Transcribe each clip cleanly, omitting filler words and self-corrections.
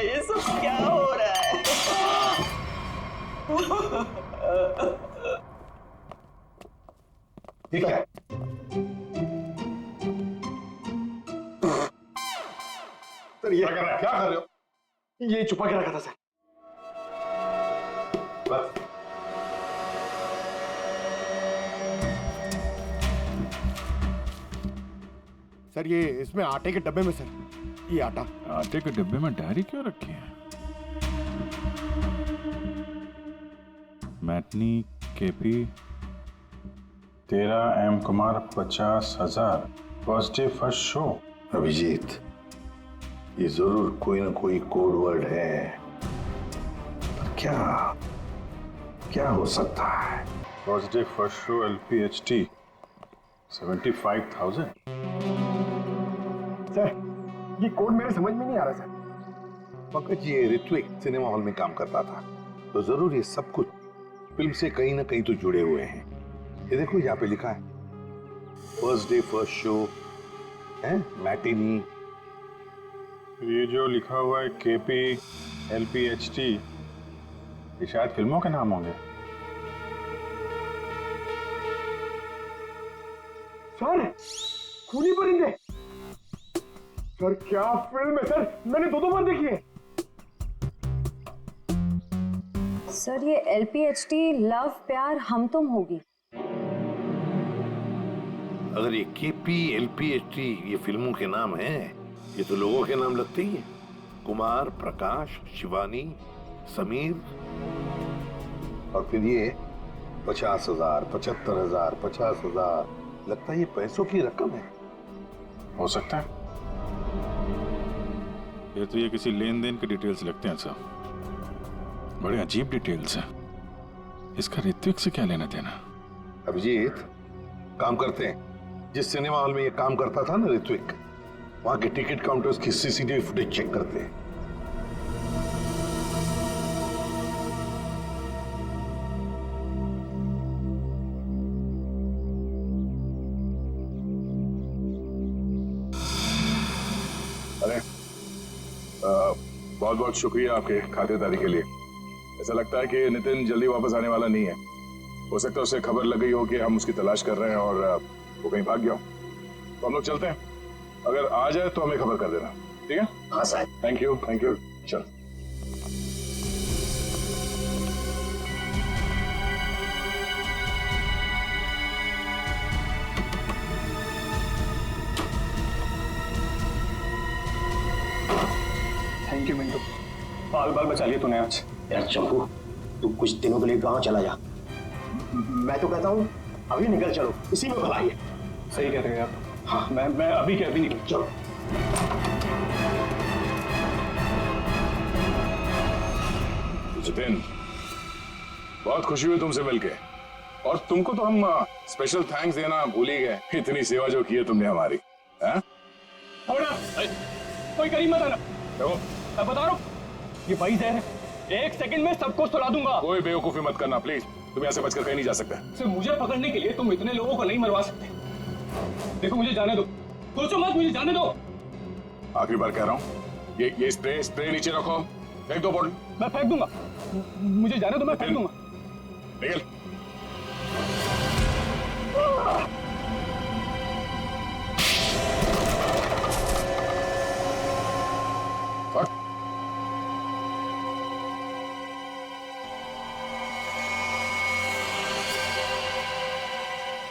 ये सब क्या हो रहा है? ठीक है। सर ये क्या कर रहे हो? ये छुपा के रखा था सर। बस सर ये इसमें आटे के डब्बे में सर, ये आटे के डब्बे में डायरी क्यों रखी है? Matinee KP 13 Kumar 50,000 first day first show. Abhijeet, ये जरूर कोई ना कोई कोड वर्ड है, पर क्या क्या हो सकता है? First day first show LPHT 75,000। Sir ये कोड मेरे समझ में नहीं आ रहा सर। पंकज, ये ऋत्विक सिनेमा हॉल में काम करता था, तो जरूर ये सब कुछ फिल्म से कहीं ना कहीं तो जुड़े हुए हैं। ये देखो यहाँ पे लिखा है फर्स्ट डे फर्स्ट शो है, मैटिनी। ये जो लिखा हुआ है KP LPHT, ये शायद फिल्मों के नाम होंगे। सर खूनी परिंदे, सर क्या फिल्म है सर, मैंने दो बार देखी है। सर ये LPHT लव प्यार हम तुम होगी। अगर ये KP LPHT ये फिल्मों के नाम हैं, ये तो लोगों के नाम लगते ही हैं। कुमार, प्रकाश, शिवानी, समीर, और फिर ये 50,000, 75,000, 50,000, लगता है ये पैसों की रकम है। हो सकता है। ये तो ये किसी लेन देन के डिटेल्स लगते हैं सर, बड़े अजीब डिटेल्स हैं। इसका ऋत्विक से क्या लेना देना? अभिजीत, काम करते हैं, जिस सिनेमा हॉल में ये काम करता था ना ऋत्विक, वहां के टिकट काउंटर्स की CCTV फुटेज चेक करते हैं। अरे बहुत बहुत शुक्रिया आपके खातिरदारी के लिए। ऐसा लगता है कि नितिन जल्दी वापस आने वाला नहीं है। हो सकता है उसे खबर लग गई हो कि हम उसकी तलाश कर रहे हैं और वो कहीं भाग गया हो। तो हम लोग चलते हैं, अगर आ जाए तो हमें खबर कर देना, ठीक है? हाँ साहब। थैंक यू चल। थैंक यू मिंटू, बाल बाल बचा लिया तूने आज। यार चंपू, तू कुछ दिनों के लिए गांव चला जा। मैं तो कहता हूँ अभी निकल चलो, इसी में भलाई है। सही कह रहे हो आप। हाँ मैं अभी के अभी निकल। चलो। जितिन, बहुत खुशी हुई तुमसे मिलके, और तुमको तो हम स्पेशल थैंक्स देना भूल ही गए। इतनी सेवा जो की है तुमने हमारी। कोई करीब मत आना। देखो मैं बता रहा हूँ, ये वही जहर है, एक सेकंड में सबको सुला दूंगा। कोई बेवकूफी मत करना प्लीज, तुम यहाँ से बचकर कहीं नहीं जा सकते। सिर्फ मुझे पकड़ने के लिए तुम इतने लोगों को नहीं मरवा सकते। देखो मुझे जाने दो, सोचो मत, मुझे जाने दो। आखिरी बार कह रहा हूँ, ये स्प्रे नीचे रखो, फेंक दो बोतल। मैं फेंक दूंगा, मुझे जाने दो, मैं फेंक दूंगा। निकल।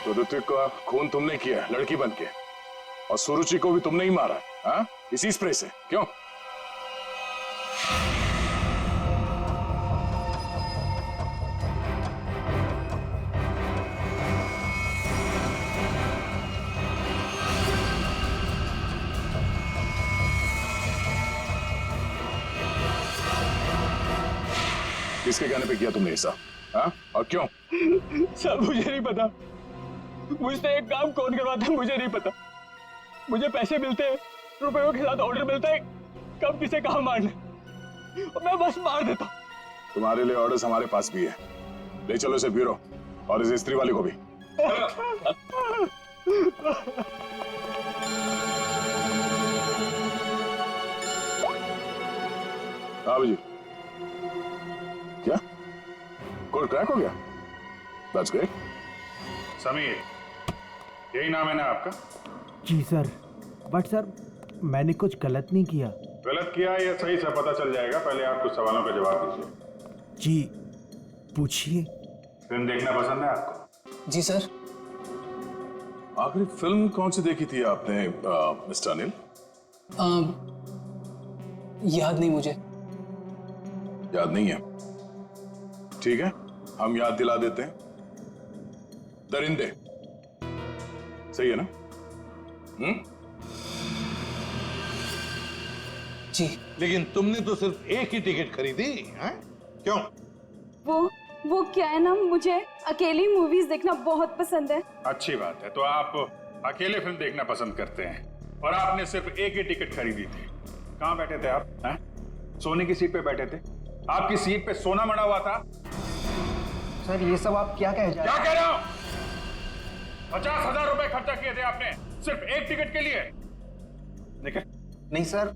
तो ऋत्विक का खून तुमने किया लड़की बन के, और सुरुचि को भी तुमने ही मारा, हाँ? इसी स्प्रे से, क्यों? किसके कहने पे किया तुमने ऐसा, हाँ? और क्यों? सब मुझे नहीं पता, मुझसे एक काम कौन करवाता है मुझे नहीं पता। मुझे पैसे मिलते हैं, रुपयों के साथ ऑर्डर मिलता है, कब किसे कहाँ मारना, और मैं बस मार देता। तुम्हारे लिए ऑर्डर्स हमारे पास भी है, ले चलो इसे ब्यूरो, और इस स्त्री वाले को भी। हाँ जी। क्या कोड क्रैक हो गया? That's great. समीर, यही नाम है ना आपका? जी सर, बट सर मैंने कुछ गलत नहीं किया। गलत किया या सही से पता चल जाएगा, पहले आप कुछ सवालों का जवाब दीजिए। जी पूछिए। फिल्म देखना पसंद है आपको? जी सर। आखिरी फिल्म कौन सी देखी थी आपने मिस्टर अनिल? याद नहीं मुझे। याद नहीं है? ठीक है, हम याद दिला देते हैं। दरिंदे सही है ना? जी। लेकिन तुमने तो सिर्फ एक ही टिकट खरीदी हैं? क्यों? वो क्या है ना, मुझे अकेली मूवीज देखना बहुत पसंद है। अच्छी बात है, तो आप अकेले फिल्म देखना पसंद करते हैं और आपने सिर्फ एक ही टिकट खरीदी थी। कहाँ बैठे थे आप? हैं? सोने की सीट पे बैठे थे? आपकी सीट पे सोना मड़ा हुआ था? सर ये सब आप क्या कह क्या कह रहे हो? 50,000 रुपए खर्चा किए थे आपने सिर्फ एक टिकट के लिए। निकल। नहीं सर,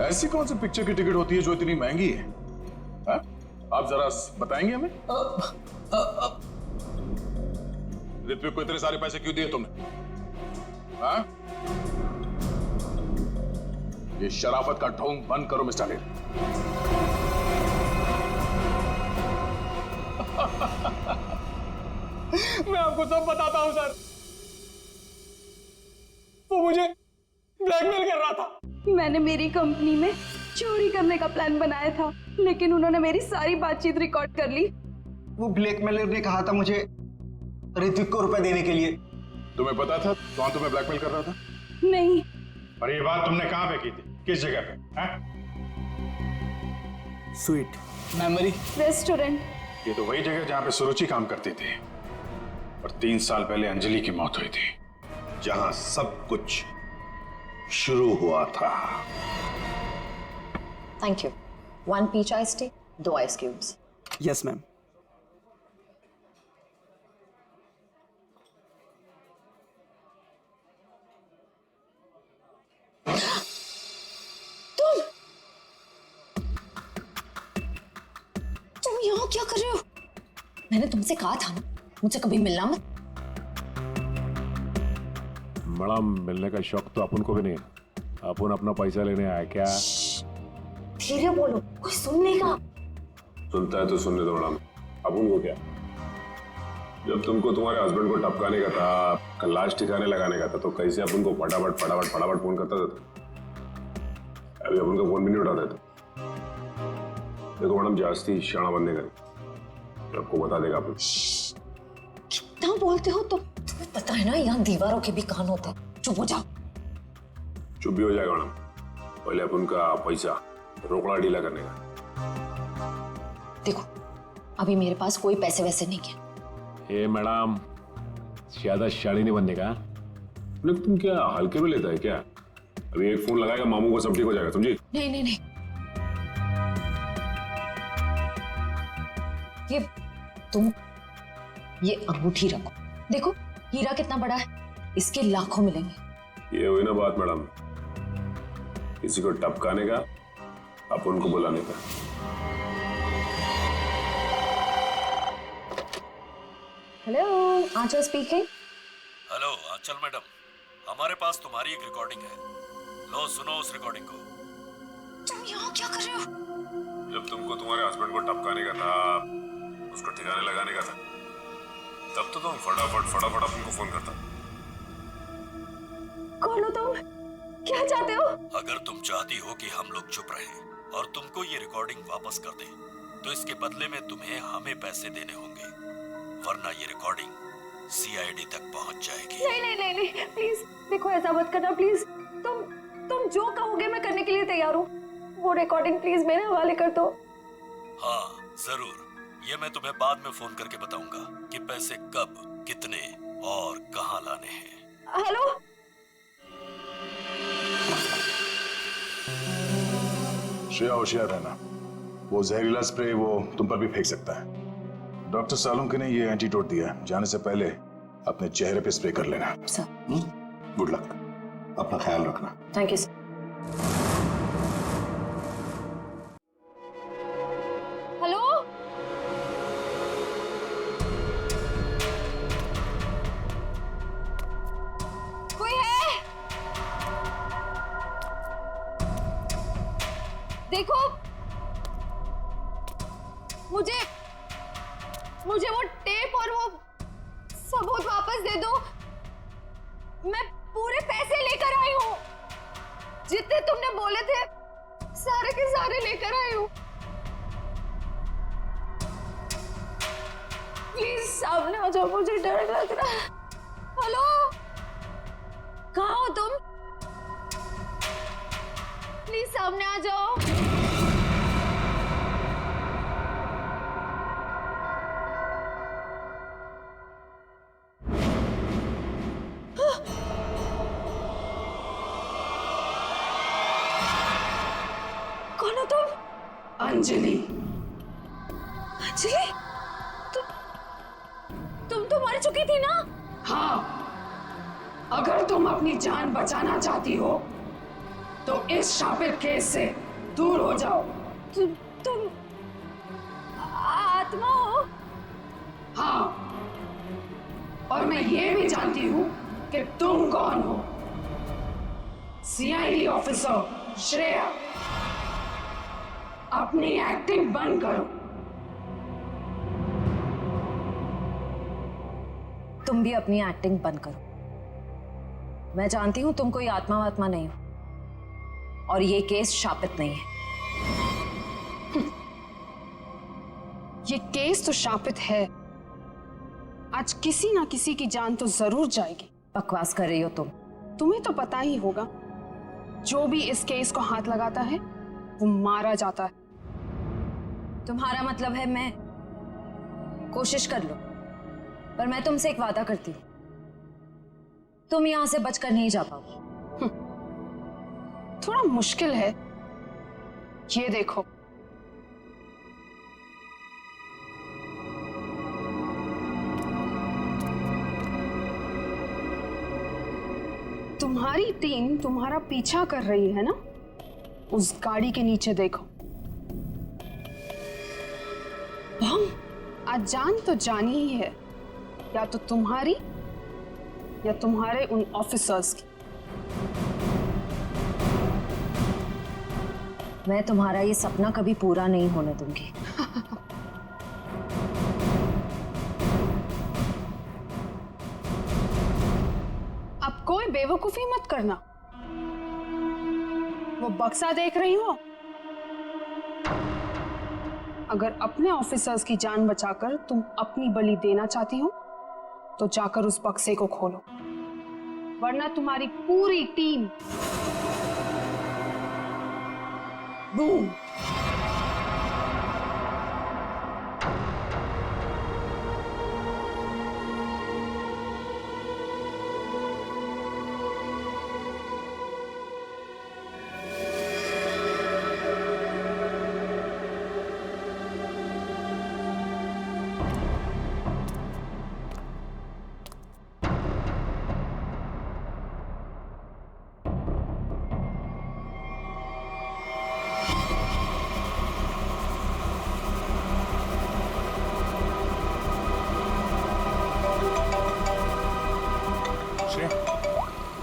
ऐसी कौन सी पिक्चर की टिकट होती है जो इतनी महंगी है? हा? आप जरा बताएंगे हमें? ऋत्विक को इतने सारे पैसे क्यों दिए तुमने? हा? ये शराफत का ढोंग बंद करो मिस्टर अनिल। मैं आपको सब बताता हूं सर। वो मुझे ब्लैकमेल कर रहा था। मैंने मेरी कंपनी में चोरी करने का प्लान बनाया था, लेकिन उन्होंने मेरी सारी बातचीत रिकॉर्ड कर ली। वो ब्लैकमेलर ने कहा था मुझे ऋत्विक को रुपए देने के लिए। तुम्हें पता था कौन तुम्हें ब्लैकमेल कर रहा था? नहीं। और ये बात तुमने कहां पे की थी? किस जगह पे? हैं? Sweet memory restaurant. ये तो वही जगह जहां पे सुरुचि काम करती थी और 3 साल पहले अंजलि की मौत हुई थी। जहां सब कुछ शुरू हुआ था। Thank you. 1 peach ice tea, 2 ice cubes. Yes ma'am. तुम यहाँ क्या कर रहे हो? मैंने तुमसे कहा था ना मुझसे कभी मिलना मत। मैडम मिलने का शौक तो अपन को भी नहीं है। अपन अपना पैसा लेने आया क्या? धीरे बोलो, कोई सुन लेगा। सुनता है तो सुनने दो मैडम। अब उनको क्या? जब तुमको तुम्हारे हस्बैंड को टपकाने का था, लाश ठिकाने लगाने का था, तो कैसे अपन को फटाफट फोन करता था? अभी अपन का फोन भी नहीं उठाते थे। देखो मैडम, जास्ती शाना बनने का आपको बता देगा अपन। कितना बोलते हो तुम? तुम्हें पता है ना यहाँ दीवारों के भी कान होते हैं। चुप हो जाओ। चुप भी हो जाएगा मैडम। पहले अपन का पैसा रोकड़ा ढीला करने का। देखो अभी मेरे पास कोई पैसे वैसे नहीं है। ए मैडम, ज्यादा शाड़ी नहीं बनने का। तुम क्या हल्के में लेता है क्या? अभी एक फोन लगाएगा मामू को सब ठीक हो जाएगा, समझी? नहीं नहीं नहीं, ये तुम ये अंगूठी रखो। देखो हीरा कितना बड़ा है, इसके लाखों मिलेंगे। ये हुई ना बात मैडम, किसी को टपकाने का, अपन को बुलाने का। हेलो, आंचल स्पीकिंग। हेलो आंचल मैडम, हमारे पास तुम्हारी एक रिकॉर्डिंग है। लो सुनो उस रिकॉर्डिंग को। तुम यहाँ क्या कर रहे हो? जब तुमको तुम्हारे हस्बैंड को टपकाने का था, उसको ठिकाने लगाने का था, तब तो तुम फटाफट अपन को फोन करता। कौन हो तुम? क्या चाहते हो? अगर तुम चाहती हो कि हम लोग चुप रहें और तुमको ये रिकॉर्डिंग वापस कर दें, तो इसके बदले में तुम्हें हमें पैसे देने होंगे, वरना ये रिकॉर्डिंग सीआईडी तक पहुंच जाएगी। नहीं नहीं नहीं नहीं, प्लीज देखो ऐसा मत करना प्लीज। तुम जो कहोगे मैं करने के लिए तैयार हूँ। वो रिकॉर्डिंग प्लीज मेरे हवाले कर दो। हाँ जरूर, ये मैं तुम्हें बाद में फोन करके बताऊंगा कि पैसे कब, कितने और कहाँ लाने हैं। हेलो, श्रेया होशियार रहना, वो जहरीला स्प्रे वो तुम पर भी फेंक सकता है। डॉक्टर सालुंके ने ये एंटीडोट दिया है, जाने से पहले अपने चेहरे पे स्प्रे कर लेना। सर। गुड लक, अपना ख्याल रखना। Thank you sir. हेलो, कोई है? देखो, मुझे वो टेप और वो सबूत वापस दे दो। मैं पूरे पैसे लेकर आई हूँ, जितने तुमने बोले थे सारे के सारे लेकर आई हूँ। प्लीज सामने आ जाओ, मुझे डर लग रहा है। हेलो, कहाँ हो तुम? प्लीज सामने आ जाओ। कौन हो तुम? अंजलि। अंजलि, तुम तो मर चुकी थी ना? हाँ, अगर तुम अपनी जान बचाना चाहती हो तो इस शापित केस से दूर हो जाओ। तुम आत्मा हो? हाँ, और मैं ये भी जानती हूँ कि तुम कौन हो। सीआईडी ऑफिसर श्रेया, अपनी एक्टिंग बंद करो। तुम भी अपनी एक्टिंग बंद करो। मैं जानती हूं तुम कोई आत्मा वात्मा नहीं हो और ये केस शापित नहीं है। ये केस तो शापित है। आज किसी ना किसी की जान तो जरूर जाएगी। बकवास कर रही हो तुम। तुम्हें तो पता ही होगा, जो भी इस केस को हाथ लगाता है वो मारा जाता है। तुम्हारा मतलब है मैं कोशिश कर लो, पर मैं तुमसे एक वादा करती हूँ, तुम यहां से बचकर नहीं जा पाओगी। थोड़ा मुश्किल है। ये देखो, तुम्हारी टीम तुम्हारा पीछा कर रही है ना? उस गाड़ी के नीचे देखो। बम। आज जान तो जानी ही है, या तो तुम्हारी या तुम्हारे उन ऑफिसर्स की। मैं तुम्हारा ये सपना कभी पूरा नहीं होने दूंगी। अब कोई बेवकूफी मत करना। वो बक्सा देख रही हो? अगर अपने ऑफिसर्स की जान बचाकर तुम अपनी बलि देना चाहती हो तो जाकर उस बक्से को खोलो, वरना तुम्हारी पूरी team boom.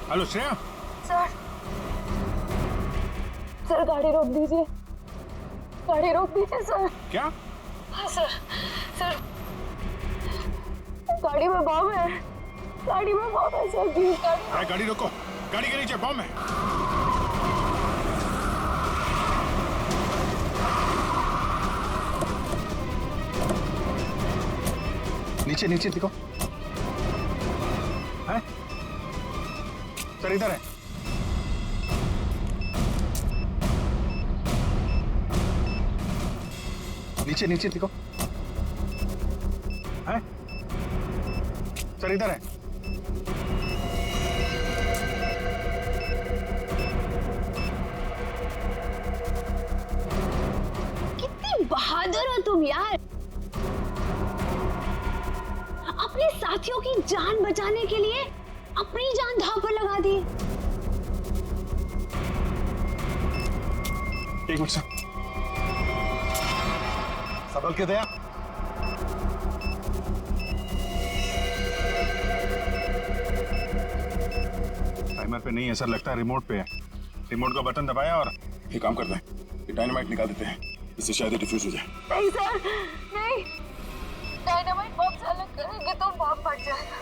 Hello Shreya. Sir गाड़ी रोक दीजिए, गाड़ी रोक दीजिए सर। क्या? हाँ सर गाड़ी में बम है, गाड़ी में बम है सर। प्लीज गाड़ी रोको, गाड़ी के नीचे बम है। नीचे नीचे दिखो। है सर, इधर है। नीचे नीचे दिखो। है सर, इधर है। कितनी बहादुर हो तुम यार। अपने साथियों की जान बचाने के लिए अपनी जान दांव पर लगा दी। एक मिनट सर, संभल के दया। टाइमर पे नहीं है सर, लगता है रिमोट पे है। रिमोट का बटन दबाया और ये काम करते हैं, ये डायनामाइट निकाल देते हैं, इससे शायद डिफ्यूज हो जाए। नहीं सर, नहीं। डायनामाइट बम से अलग करेंगे तो बम फट जाएगा।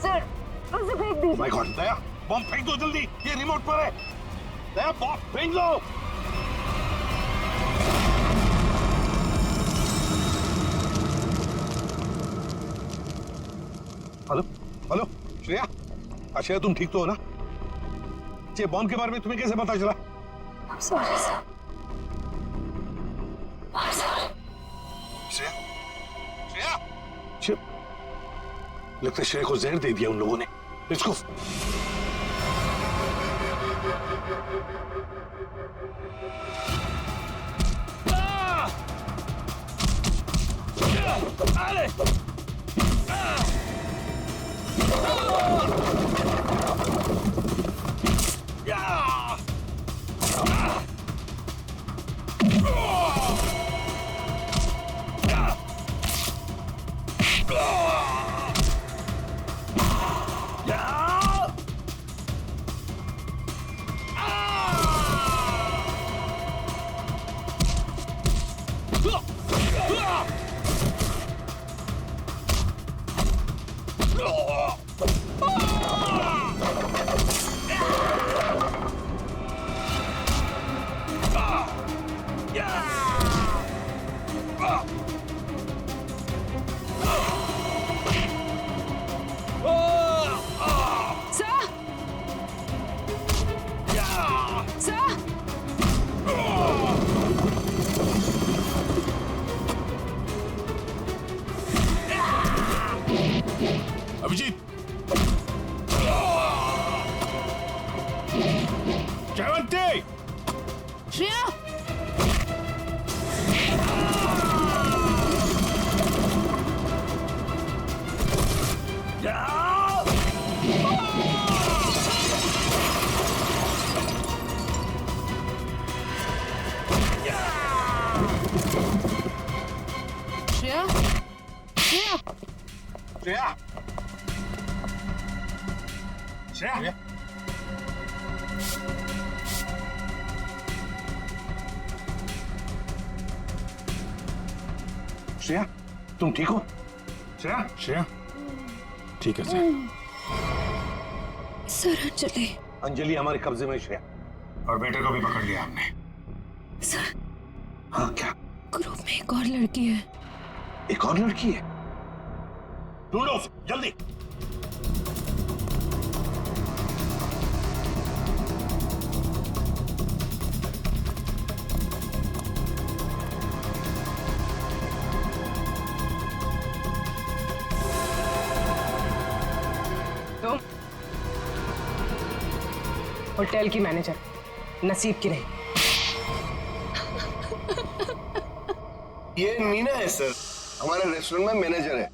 सर उसे फेंक दीजिए। माय गॉड, दया बम फेंक दो जल्दी, ये रिमोट पर है। दया बम फेंक दो। हेलो हेलो श्रेया, श्रेया तुम ठीक तो हो ना? ये बॉम्ब के बारे में तुम्हें कैसे पता चला? I'm sorry sir। I'm sorry। Shreya, Shreya, लगता है श्रेया को जहर दे दिया उन लोगों ने। Let's go. अभिजीत, जयवंती, श्रेया, श्रेया, श्रेया, श्रेया, श्रेया, श्रेया, तुम ठीक हो? श्रेया, श्रेया, ठीक है सर। सर अंजलि। अंजलि हमारे कब्जे में। श्रेया, और बेटे को भी पकड़ लिया हमने। सर, हाँ क्या? ग्रुप में एक और लड़की है। एक और लड़की है? ढूंढो जल्दी। तुम होटल की मैनेजर, नसीब की नहीं। ये मीना है सर, हमारे रेस्टोरेंट में मैनेजर है।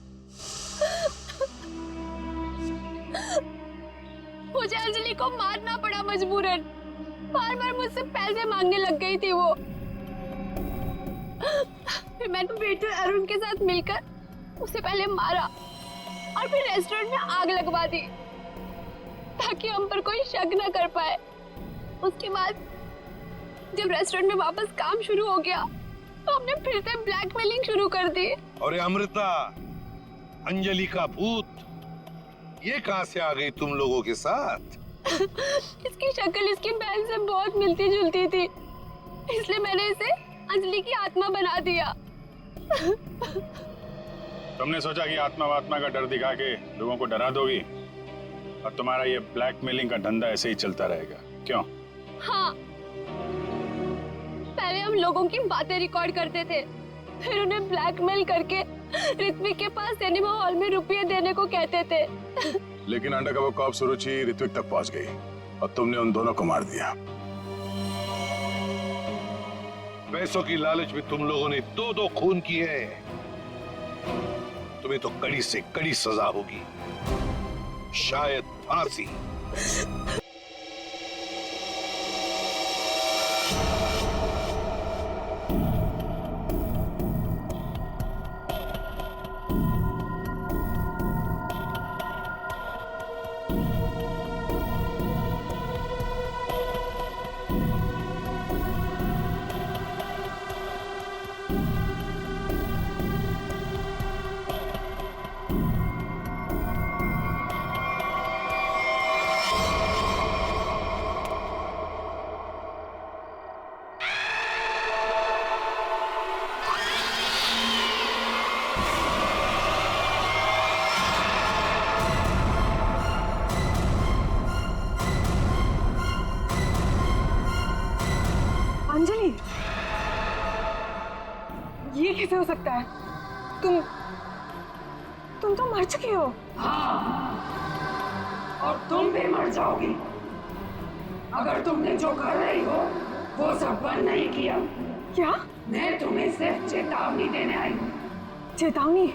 मुझे अंजलि को मारना पड़ा मजबूरन। बार बार मुझसे पैसे मांगने लग गई थी वो। फिर मैंने वेटर अरुण के साथ मिलकर उसे पहले मारा और फिर रेस्टोरेंट में आग लगवा दी ताकि हम पर कोई शक न कर पाए। उसके बाद जब रेस्टोरेंट में वापस काम शुरू हो गया तो हमने फिर से ब्लैकमेलिंग शुरू कर दी। और अमृता, अंजलि का भूत, ये कहां से आ गई तुम लोगों के साथ? इसकी शक्ल इसकी बहन से बहुत मिलती जुलती थी, इसलिए मैंने इसे अंजलि की आत्मा बना दिया। तुमने सोचा कि आत्मा वात्मा का डर दिखा के लोगों को डरा दोगी और तुम्हारा ये ब्लैकमेलिंग का धंधा ऐसे ही चलता रहेगा, क्यों? हाँ, पहले हम लोगों की बातें रिकॉर्ड करते थे, फिर उन्हें ब्लैकमेल करके ऋत्विक के पास सिनेमा हॉल में रुपये देने को कहते थे। लेकिन अंडरकवर कॉप सुरुचि ऋत्विक तक पहुंच गई और तुमने उन दोनों को मार दिया। पैसों की लालच में तुम लोगों ने दो खून किए। तुम्हें तो कड़ी से कड़ी सजा होगी, शायद फांसी। अंजलि, ये कैसे हो सकता है? तुम तो मर चुकी हो। हाँ, और तुम भी मर जाओगी अगर तुमने जो कर रही हो वो सब बंद नहीं किया। क्या? मैं तुम्हें सिर्फ चेतावनी देने आई हूँ। चेतावनी?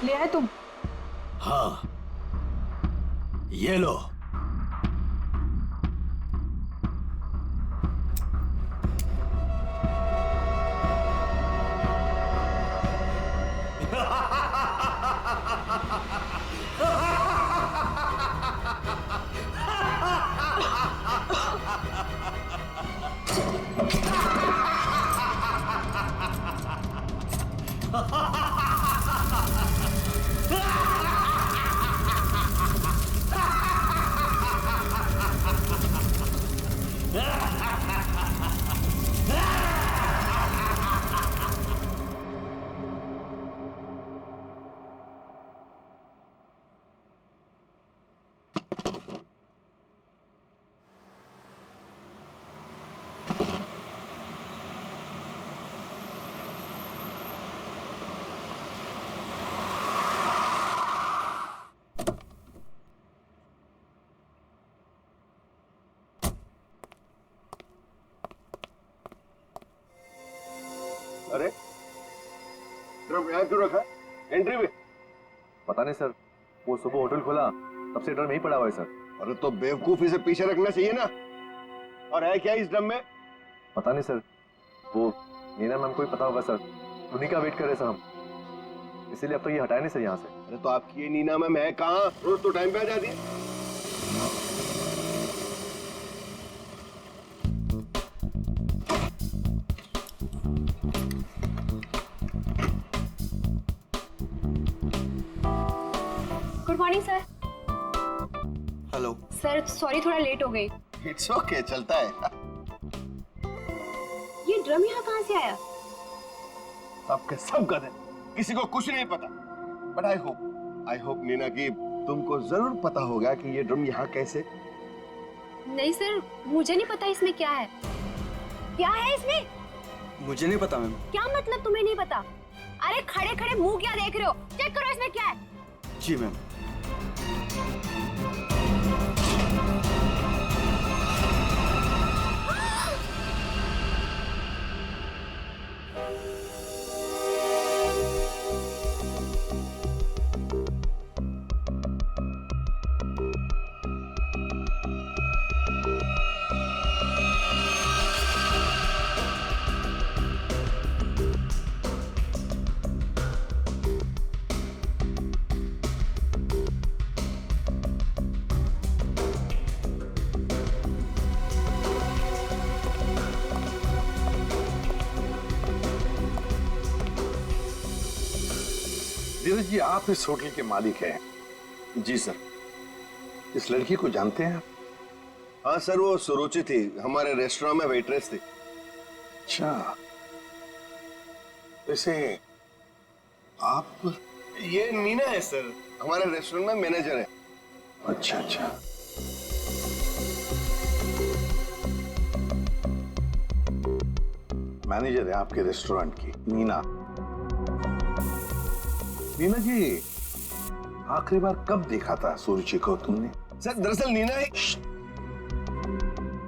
ले आए तुम? हाँ, ये लो। अरे ड्रम यहाँ क्यों रखा? एंट्री में? पता नहीं सर, वो सुबह होटल खोला तब से ड्रम यहीं पड़ा हुआ है सर। अरे तो बेवकूफी से पीछे रखना चाहिए ना। और है क्या इस ड्रम में? पता नहीं सर, वो नीना मैम को ही पता होगा सर, उन्हीं का वेट कर रहे सर हम, इसीलिए अब तो ये हटाए नहीं सर यहाँ से। अरे तो आपकी ये नीना मैम है कहाँ? रोज तो टाइम पे आ जाती है। Good morning sir. Hello sir sorry थोड़ा लेट हो गई। इट्स ओके, चलता है। ये ड्रम यहाँ कहाँ से आया? सबके सब गधे, किसी को कुछ नहीं पता। बट आई होप नीना की तुमको जरूर पता होगा कि ये ड्रम यहाँ कैसे। नहीं सर, मुझे नहीं पता इसमें क्या है। क्या है इसमें? मुझे नहीं पता मैम। क्या मतलब तुम्हें नहीं पता? अरे खड़े खड़े मुंह क्या देख रहे हो? चेक करो इसमें क्या है। जी मैम। सूरज जी, आप इस होटल के मालिक हैं? जी सर। इस लड़की को जानते हैं आप? हाँ सर, वो सुरुचि थी, हमारे रेस्टोरेंट में वेट्रेस थी। अच्छा, वैसे आप? ये नीना है सर, हमारे रेस्टोरेंट में मैनेजर है। अच्छा अच्छा। मैनेजर है आपके रेस्टोरेंट की, नीना। नीना जी, आखिरी बार कब देखा था सुरुचि को तुमने? सर दरअसल नीना है।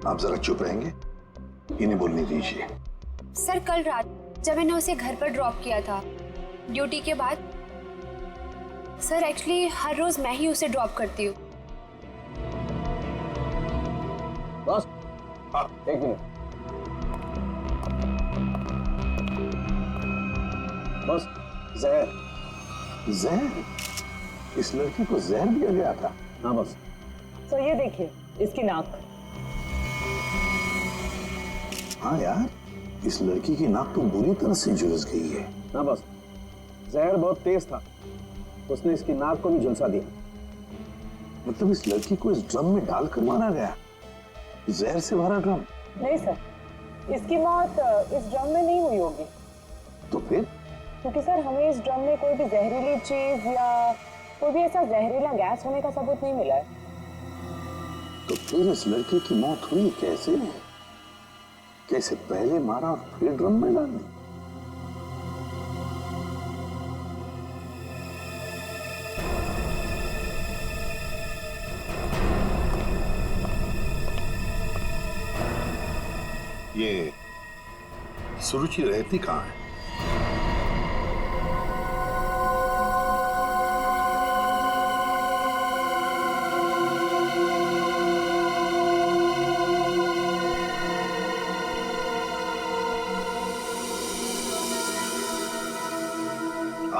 आप जरा चुप रहेंगे, इन्हें बोलने दीजिए। सर कल रात जब मैंने उसे घर पर ड्रॉप किया था ड्यूटी के बाद, सर एक्चुअली हर रोज मैं ही उसे ड्रॉप करती हूँ। बस हाँ, एक मिनट बस। जहर? जहर? इस लड़की को जहर दिया गया था? हाँ बस। तो ये देखिए इसकी नाक। हाँ यार, इस लड़की की नाक तो बुरी तरह से झुलस गई है। हाँ बस, जहर बहुत तेज था, उसने इसकी नाक को भी झुलसा दिया। मतलब इस लड़की को इस ड्रम में डालकर मारा गया? जहर से भरा ड्रम? नहीं सर, इसकी मौत इस ड्रम में नहीं हुई होगी। तो फिर? क्योंकि सर हमें इस ड्रम में कोई भी जहरीली चीज या कोई भी ऐसा जहरीला गैस होने का सबूत नहीं मिला है। तो फिर इस लड़की की मौत हुई कैसे? कैसे पहले मारा और फिर ड्रम में डाल दी? ये सुरुचि रहती कहाँ है?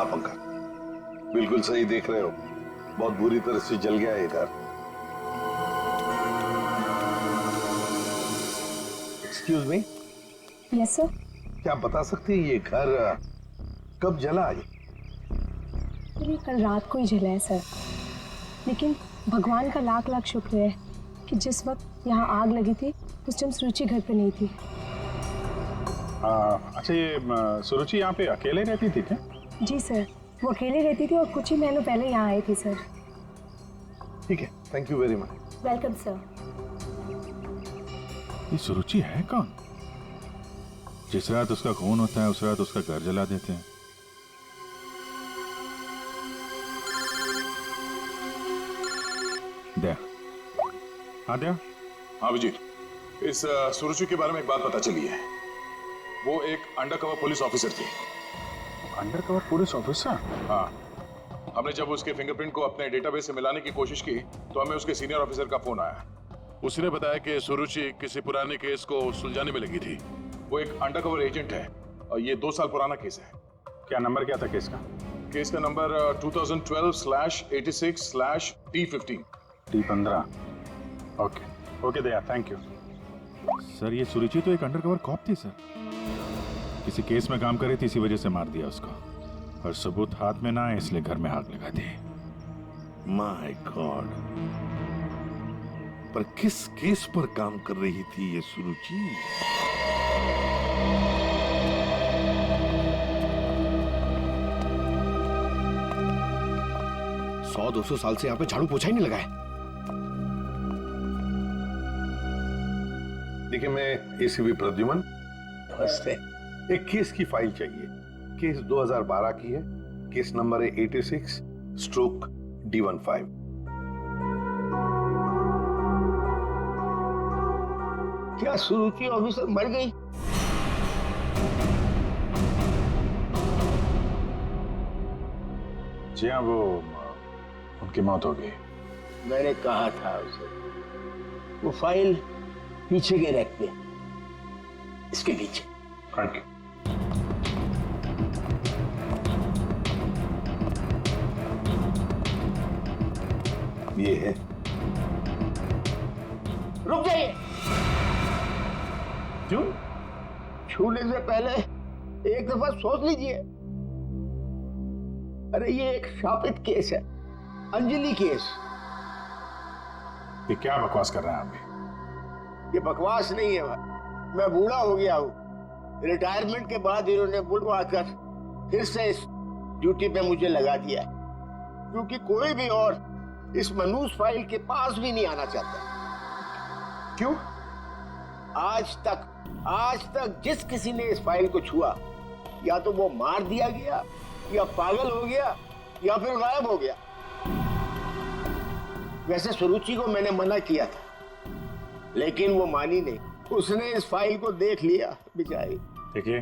आप अंकल बिल्कुल सही देख रहे हो, बहुत बुरी तरह से जल गया है इधर। Excuse me. Yes sir. क्या आप बता सकते हैं ये घर कब जला? ये कल रात को ही जला है सर, लेकिन भगवान का लाख लाख शुक्र है कि जिस वक्त यहाँ आग लगी थी उस टाइम सुरुचि घर पे नहीं थी। अच्छा, ये सुरुचि यहाँ पे अकेले रहती थी क्या? जी सर, वो अकेले रहती थी और कुछ ही महीनों पहले यहाँ आई थी सर। ठीक है, thank you very much. Welcome sir. ये सुरुचि है कौन? जिस रात उसका खून होता है उस रात उसका घर जला देते हैं। दया। हाँ दया। हाँ विजय, इस सुरुचि के बारे में एक बात पता चली है। वो एक अंडरकवर पुलिस ऑफिसर थी। Undercover police officer? हाँ। हमने जब उसके फिंगरप्रिंट को अपने डेटाबेस से मिलाने की कोशिश की तो हमें उसके सीनियर ऑफिसर का फोन आया। उसने बताया कि सुरुचि किसी पुराने केस को सुलझाने में लगी थी। वो एक अंडरकवर एजेंट है और ये 2 साल पुराना केस है। क्या नंबर क्या था केस का? केस का number 2012/86/T15। T15। Okay okay Daya, thank you sir. ये सुरुचि तो एक अंडरकवर कॉप थी सर, किसी केस में काम कर रही थी, इसी वजह से मार दिया उसको, और सबूत हाथ में ना आए इसलिए घर में आग लगा दी। माय गॉड, पर किस केस पर काम कर रही थी ये सुरुचि? 100-200 साल से यहाँ पे झाड़ू पोछा ही नहीं लगा है। देखिए, मैं एसीपी प्रद्युमन। नमस्ते। एक केस की फाइल चाहिए। केस 2012 की है, केस नंबर है 86/D15। क्या सुरुचि ऑफिसर मर गई? जी हाँ, वो उनकी मौत हो गई। मैंने कहा था उसे, वो फाइल पीछे के रैक पे, इसके नीचे। Thank you. ये है। रुक जाइए। क्यों? छूने से पहले एक दफा सोच लीजिए। अरे ये एक शापित केस है, अंजलि केस। ये क्या बकवास कर रहे हैं आप भी? ये बकवास नहीं है भाई, मैं बूढ़ा हो गया हूँ। रिटायरमेंट के बाद इन्होंने बुलवा कर फिर से इस ड्यूटी पे मुझे लगा दिया है, क्योंकि कोई भी और इस मनूस फाइल के पास भी नहीं आना चाहता। क्यों? आज तक जिस किसी ने इस फाइल को छुआ, या तो वो मार दिया गया, या पागल हो गया, या फिर गायब हो गया। वैसे सुरुचि को मैंने मना किया था, लेकिन वो मानी नहीं। उसने इस फाइल को देख लिया बेचारी। देखिए,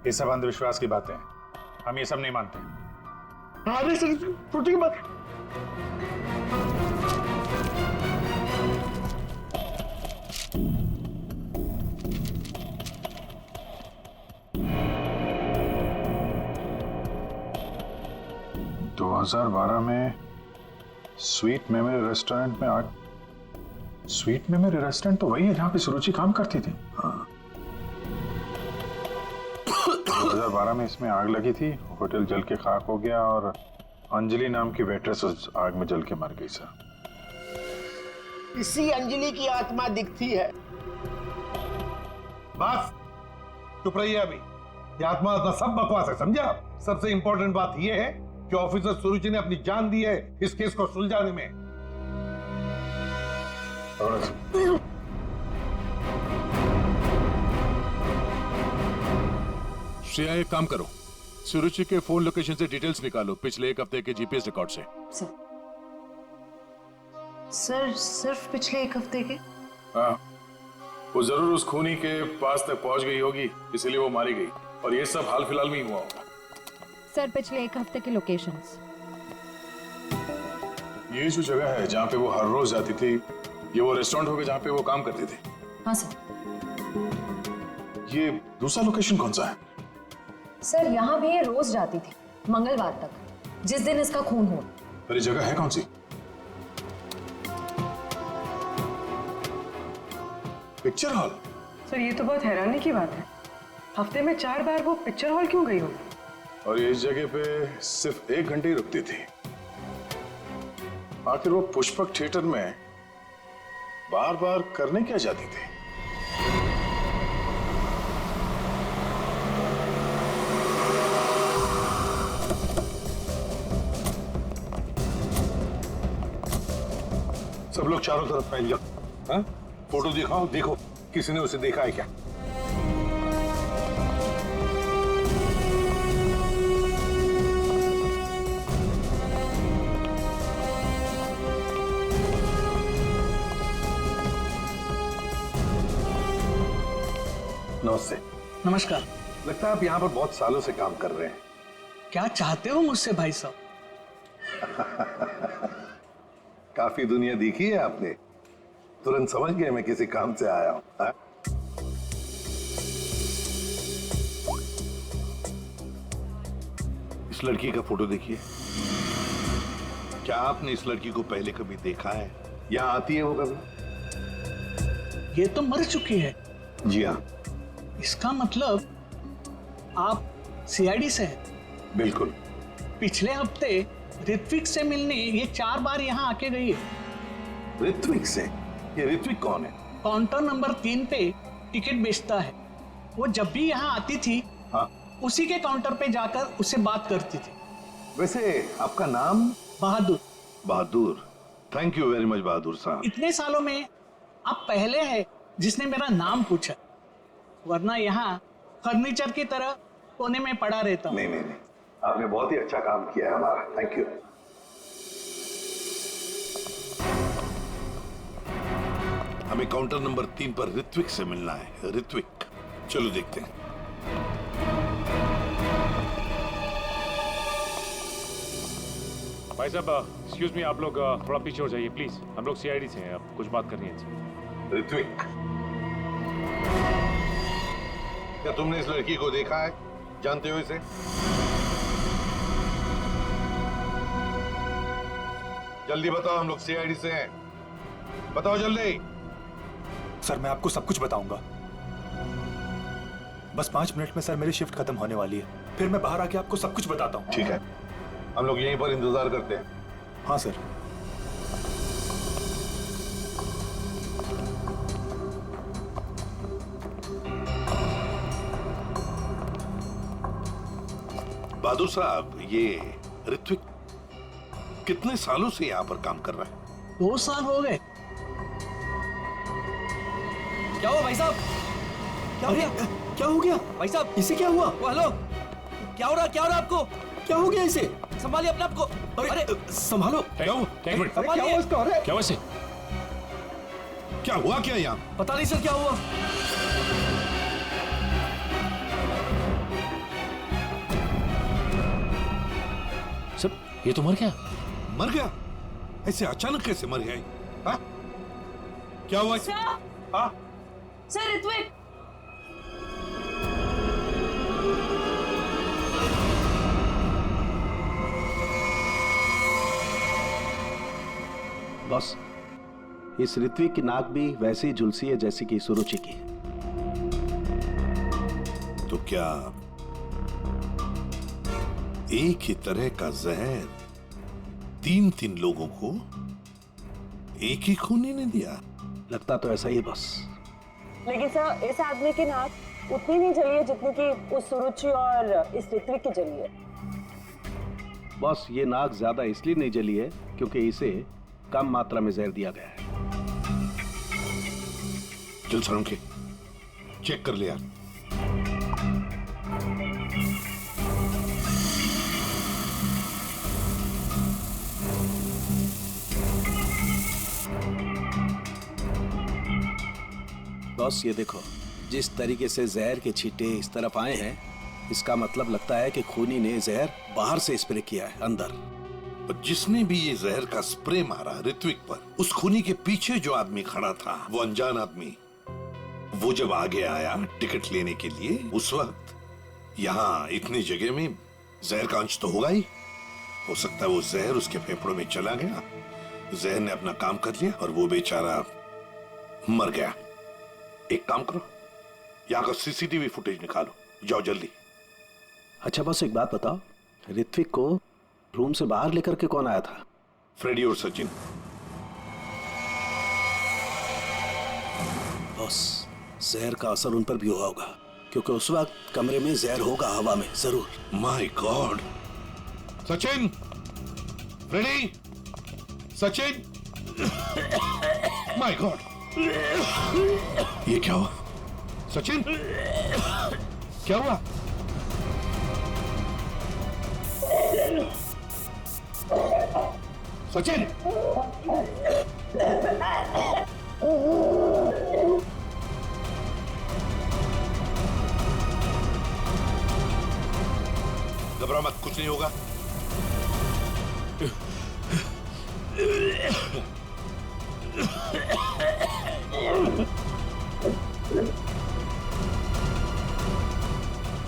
ये सब अंधविश्वास की बातें हैं, हम ये सब नहीं मानते। अरे सर, छोटी बात। तो 2012 में स्वीट मेमोरी रेस्टोरेंट में आग। स्वीट मेमोरी रेस्टोरेंट तो वही है जहां पे सुरुचि काम करती थी। हाँ। 2012 में इसमें आग लगी थी, होटल जल के खाक हो गया और अंजलि नाम की वेट्रेस उस आग में जल के मर गई सर। इसी अंजलि की आत्मा दिखती है। बस चुप रहिए अभी। ये आत्मा सब बकवास है, समझा? सबसे इंपॉर्टेंट बात यह है कि ऑफिसर सुरुचि ने अपनी जान दी है इस केस को सुलझाने में। श्रेया, एक काम करो, सुरुचि के फोन लोकेशन से डिटेल्स निकालो पिछले एक हफ्ते के जीपीएस रिकॉर्ड से। सर सिर्फ पिछले एक हफ्ते के? हाँ, वो जरूर उस खूनी के पास तक पहुंच गई होगी, इसीलिए वो मारी गई। और ये सब हाल फिलहाल में ही हुआ होगा। सर पिछले एक हफ्ते के लोकेशंस। ये जो जगह है जहाँ पे वो हर रोज जाती थी, ये वो रेस्टोरेंट होगा जहाँ पे वो काम करती थी? हाँ सर। ये दूसरा लोकेशन कौन सा है? सर यहाँ भी ये रोज जाती थी, मंगलवार तक, जिस दिन इसका खून हुआ। पर ये जगह है कौन सी? Picture hall. सर ये तो बहुत हैरानी की बात है, हफ्ते में 4 बार वो पिक्चर हॉल क्यों गई हो? और ये इस जगह पे सिर्फ 1 घंटे ही रुकती थी। आखिर वो पुष्पक थिएटर में बार बार करने क्या जाती थी? सब लोग चारों तरफ फैल जाओ। हाँ? फोटो दिखाओ, देखो किसी ने उसे देखा है क्या? नमस्ते। नमस्कार। लगता है आप यहाँ पर बहुत सालों से काम कर रहे हैं। क्या चाहते हो मुझसे भाई साहब? काफी दुनिया देखी है आपने, तुरंत समझ गए मैं किसी काम से आया हूँ। इस लड़की का फोटो देखिए। क्या आपने इस लड़की को पहले कभी देखा है? यहाँ आती है वो कभी? ये तो मर चुकी है। जी हाँ। इसका मतलब आप सीआईडी से हैं? बिल्कुल। पिछले हफ्ते ऋत्विक से मिलने ये 4 बार यहाँ आके गई है। ऋत्विक से? ये ऋत्विक कौन है? काउंटर नंबर 3 पे टिकट बेचता है। वो जब भी यहाँ आती थी, हाँ, उसी के काउंटर पे जाकर उससे बात करती थी। वैसे आपका नाम? बहादुर। बहादुर, थैंक यू वेरी मच बहादुर साहब। इतने सालों में आप पहले हैं जिसने मेरा नाम पूछा, वरना यहाँ फर्नीचर की तरह कोने में पड़ा रहता हूँ। नहीं, आपने बहुत ही अच्छा काम किया है हमारा, थैंक यू। हमें काउंटर नंबर 3 पर ऋत्विक से मिलना है। ऋत्विक, चलो देखते हैं। भाई साहब, एक्सक्यूज मी, आप लोग थोड़ा पीछे हो जाइए प्लीज। हम लोग सीआईडी से हैं, अब कुछ बात करनी है इनसे। ऋत्विक, क्या तुमने इस लड़की को देखा है? जानते हो इसे? जल्दी बताओ, हम लोग सीआईडी से हैं। बताओ जल्दी। सर मैं आपको सब कुछ बताऊंगा, बस 5 मिनट में सर मेरी शिफ्ट खत्म होने वाली है, फिर मैं बाहर आके आपको सब कुछ बताता हूँ। ठीक है, हम लोग यहीं पर इंतजार करते हैं। हाँ सर। बहादुर साहब, ये ऋत्विक कितने सालों से यहाँ पर काम कर रहा है? 2 साल हो गए। क्या हुआ भाई साहब? क्या हो गया? क्या हो गया भाई साहब? इसे क्या हुआ? हेलो, क्या हो रहा आपको? क्या हो गया इसे? संभालिए अपने आप को। अरे संभालो। क्या हुआ? संभालिए। क्या हुआ इसका? अरे क्या वैसे? क्या हुआ क्या यहाँ? पता नहीं सर क्या हुआ। सब ये तो मर गया। मर गया? ऐसे अचानक कैसे मर गया? हाँ? क्या हुआ? हाँ? सर ऋत्विक, बॉस, इस ऋत्विक की नाक भी वैसे ही झुलसी है जैसी कि सुरुचि की। तो क्या एक ही तरह का जहर 3 लोगों को एक ही खूनी ने दिया? लगता तो ऐसा ही है बॉस। लेकिन सर, इस आदमी की नाक उतनी नहीं जली है जितनी कि उस सुरुचि और इस ऋत्विक की जली है। बॉस, ये नाक ज्यादा इसलिए नहीं जली है क्योंकि इसे कम मात्रा में जहर दिया गया है। चल सर, के चेक कर लिया। बॉस, ये देखो, जिस तरीके से जहर के छींटे इस तरफ आए हैं, इसका मतलब लगता है कि खूनी ने जहर बाहर से स्प्रे किया है अंदर। पर जिसने भी ये जहर का स्प्रे मारा ऋत्विक पर, उस खूनी के पीछे जो आदमी खड़ा था, वो अनजान आदमी, वो जब आगे आया टिकट लेने के लिए, उस वक्त यहाँ इतनी जगह में जहर का अंश तो होगा ही। हो सकता है वो जहर उसके फेफड़ों में चला गया, जहर ने अपना काम कर लिया और वो बेचारा मर गया। एक काम करो, यहाँ का सीसीटीवी फुटेज निकालो, जाओ जल्दी। अच्छा बॉस, एक बात बताओ, ऋत्विक को रूम से बाहर लेकर के कौन आया था? फ्रेडी और सचिन। बॉस, जहर का असर उन पर भी हुआ होगा क्योंकि उस वक्त कमरे में जहर होगा, हवा में जरूर। My God! Sachin, Freddie, Sachin, my God! ये क्या हुआ? सचिन, क्या हुआ? सचिन! घबरा मत, कुछ नहीं होगा।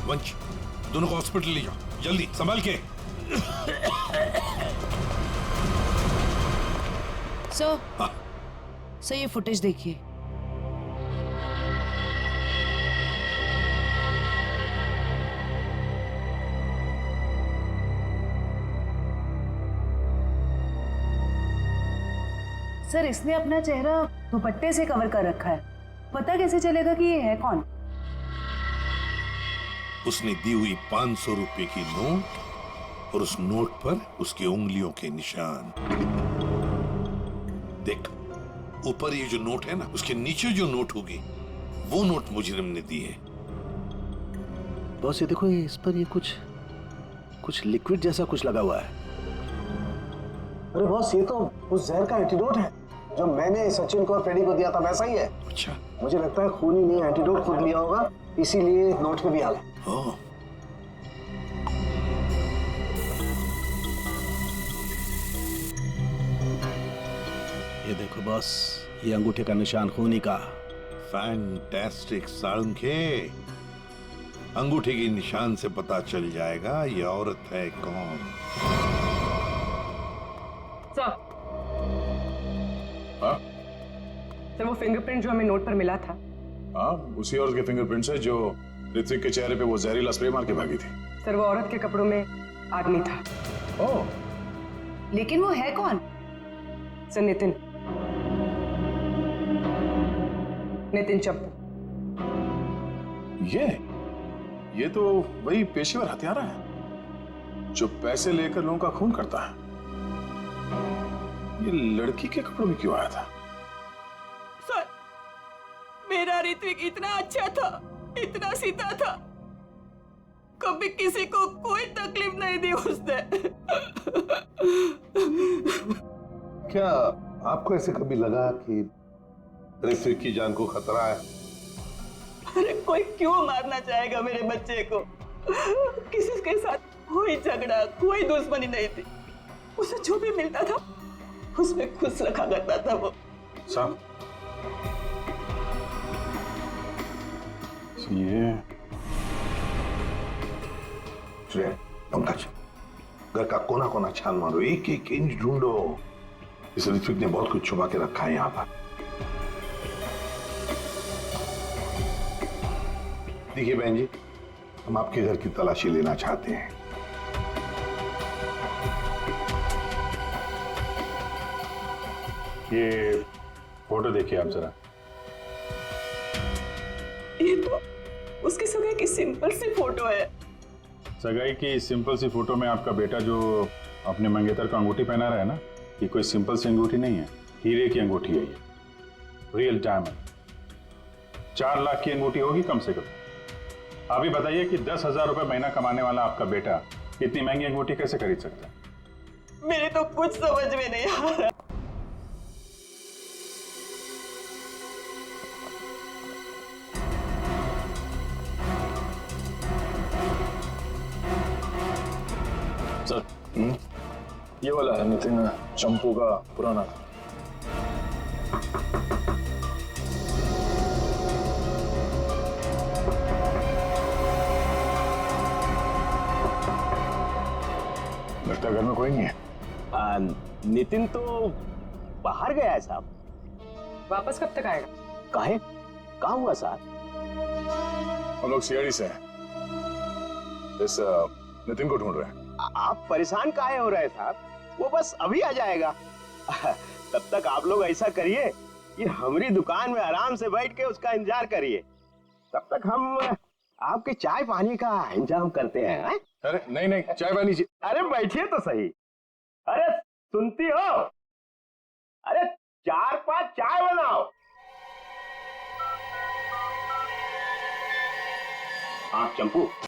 वंश, दोनों को हॉस्पिटल ले जाओ, जल्दी, संभाल के। सर, सर ये फुटेज देखिए। सर, इसने अपना चेहरा दुपट्टे से कवर कर रखा है, पता कैसे चलेगा कि ये है कौन? उसने दी हुई 500 रुपए की नोट और उस नोट पर उसकी उंगलियों के निशान। देख, ऊपर ये जो नोट है ना, उसके नीचे जो नोट होगी, वो नोट मुजरिम ने दी है। बॉस, ये देखो, ये इस पर ये कुछ लिक्विड जैसा कुछ लगा हुआ है। अरे बॉस, ये तो उस जहर का एंटीडोट है जो मैंने सचिन को और फ्रेडी को दिया था, वैसा ही है। अच्छा। मुझे लगता है खूनी ने एंटीडोट खुद लिया होगा, इसीलिए नोट पे भी आ गया। ये देखो बॉस, ये अंगूठे का निशान खूनी का। फैंटास्टिक साळुंखे, अंगूठे के निशान से पता चल जाएगा ये औरत है कौन। सर, सर वो फिंगरप्रिंट जो हमें नोट पर मिला था, हाँ, उसी औरत के फिंगरप्रिंट्स है जो ऋत्विक के चेहरे पे वो जहरीला स्प्रे मार के भागी थी। सर वो औरत के कपड़ों में आदमी था ओह, लेकिन वो है कौन? सर नितिन, नितिन चप्पू। ये तो वही पेशेवर हत्यारा है जो पैसे लेकर लोगों का खून करता है। ये लड़की के कपड़ों में क्यों आया था? सर, मेरा ऋत्विक इतना अच्छा था, इतना सीधा था, कभी किसी को कोई तकलीफ नहीं दी उसने। क्या आपको ऐसे कभी लगा कि ऋत्विक की जान को खतरा है? अरे कोई क्यों मारना चाहेगा मेरे बच्चे को? किसी के साथ कोई झगड़ा, कोई दुश्मनी नहीं थी। उसे जो भी मिलता था उसमें खुश रखा करता था वो। साहब, ये पंकज, घर का कोना कोना छान मारो, एक एक इंच ढूंढो। इस ऋत्विक ने बहुत कुछ छुपा के रखा है यहाँ पर। देखिए बहन जी, हम आपके घर की तलाशी लेना चाहते हैं। ये फोटो देखिए आप जरा। ये तो उसकी सगाई की सिंपल सी फोटो है। सगाई की सिंपल सी फोटो में आपका बेटा जो अपने मंगेतर को अंगूठी पहना रहा है ना, ये कोई सिंपल सी अंगूठी नहीं है, हीरे की अंगूठी है ये, रियल डायमंड। 4 लाख की अंगूठी होगी कम से कम। आप ही बताइए कि 10,000 रुपए महीना कमाने वाला आपका बेटा इतनी महंगी अंगूठी कैसे खरीद सकता है? मेरे तो कुछ समझ में नहीं आ रहा। सर, ये वाला है नितिन चंपू का पुराना। लगता है घर में कोई नहीं है। नितिन तो बाहर गया है साहब। वापस कब तक आएगा? काहे? कहाँ हुआ साहब? हम लोग सीआईडी से हैं, इस नितिन को ढूंढ रहे हैं। आप परेशान काहे हो रहे हैं साहब? वो बस अभी आ जाएगा। तब तक आप लोग ऐसा करिए कि हमारी दुकान में आराम से बैठ के उसका इंतजार करिए। तब तक हम आपके चाय पानी का इंतजाम करते हैं। अरे नहीं, चाय पानी। अरे बैठिए तो सही। अरे सुनती हो? अरे 4-5 चाय बनाओ। हाँ चंपू,